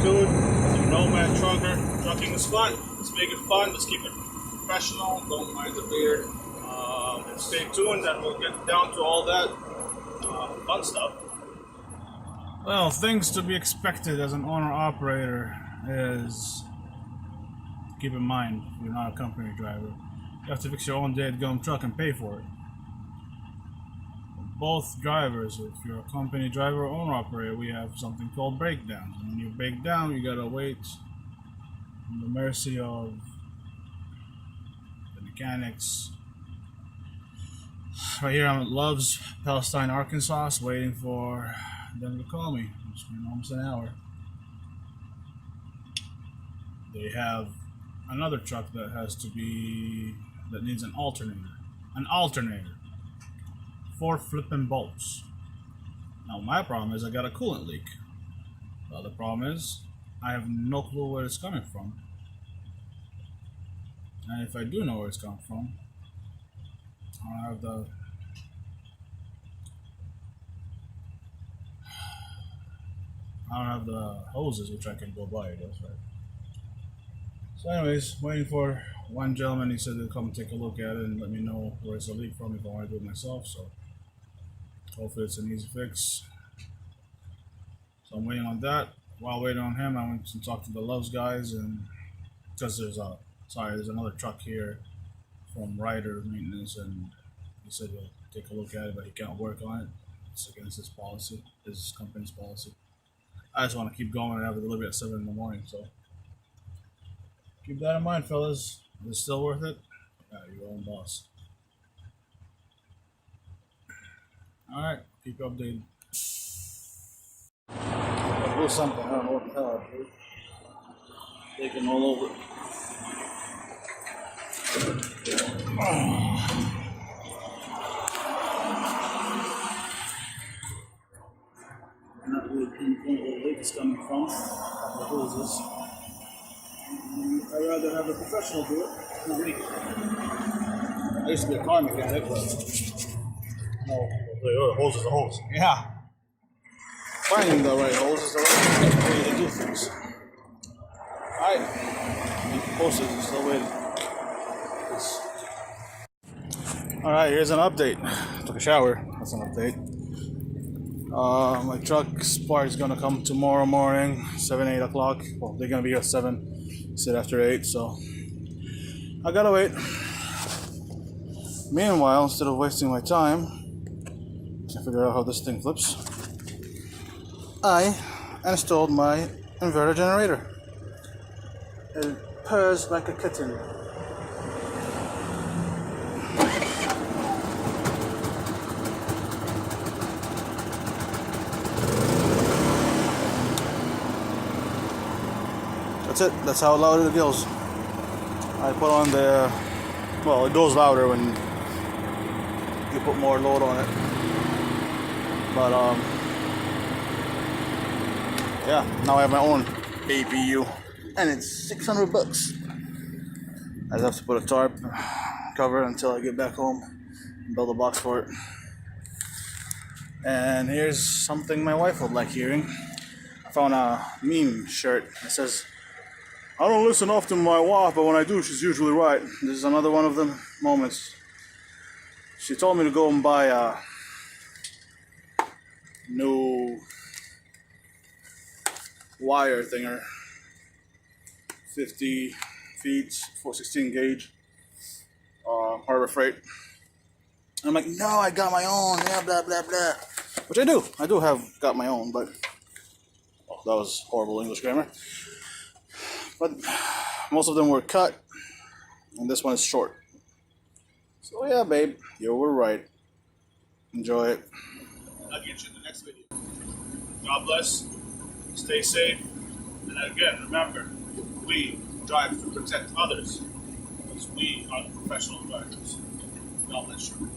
Raccoon, the Nomad Trucker. Trucking is fun. Let's make it fun. Let's keep it professional. Don't mind the beard. And stay tuned, and we'll get down to all that fun stuff. Well, things to be expected as an owner-operator is, keep in mind, if you're not a company driver, you have to fix your own dead-gum truck and pay for it. Both drivers, if you're a company driver or owner-operator, we have something called breakdowns. And when you break down, you gotta wait on the mercy of the mechanics. Right here I'm at Love's, Palestine, Arkansas, waiting for them to call me. It's been almost an hour. They have another truck that needs an alternator. An alternator. 4 flipping bolts. Now my problem is I got a coolant leak. The other problem is I have no clue where it's coming from. And if I do know where it's coming from, I don't have the hoses which I can go buy, that's right. So anyways, waiting for one gentleman. He said he'll come take a look at it and let me know where it's a leak from if I want to do it myself. So hopefully it's an easy fix. So I'm waiting on that. While waiting on him, I went to talk to the Love's guys, and because there's another truck here from Ryder Maintenance, and he said he'll take a look at it, but he can't work on it. It's against his policy, his company's policy. I just want to keep going and have a delivery at 7 in the morning, so keep that in mind, fellas. Is it still worth it? Yeah, your own boss. Alright, keep you updated. I'll do something, I don't know what the hell I do. Taking all over. Not really pinpoint where the leak is coming from, the hoses. I'd rather have a professional do it, not me. I used to be a car mechanic, but no, the hose is a hose. Yeah. Finding the right hose is the right way to do things. Alright, keep posted, still waiting. Alright, here's an update. Took a shower, that's an update. My truck's part is gonna come tomorrow morning, 8 o'clock. Well, they're gonna be here at 7, sit after 8, so I gotta wait. Meanwhile, instead of wasting my time to figure out how this thing flips, I installed my inverter generator. It purrs like a kitten. That's it. That's how loud it goes. I put on the... Well, it goes louder when you put more load on it. But, yeah, now I have my own APU. And it's 600 bucks. I just have to put a tarp cover until I get back home and build a box for it. And here's something my wife would like hearing. I found a meme shirt that says, "I don't listen often to my wife, but when I do, she's usually right." This is another one of them moments. She told me to go and buy a new wire thinger, 50 feet, 416 gauge, Harbor Freight. And I'm like, no, I got my own, yeah, blah, blah, blah. Which I do. I do have got my own, but oh, that was horrible English grammar. But most of them were cut, and this one is short. So yeah, babe, you were right. Enjoy it. I'll get you in the next video. God bless. Stay safe. And again, remember, we drive to protect others because we are the professional drivers. God bless you.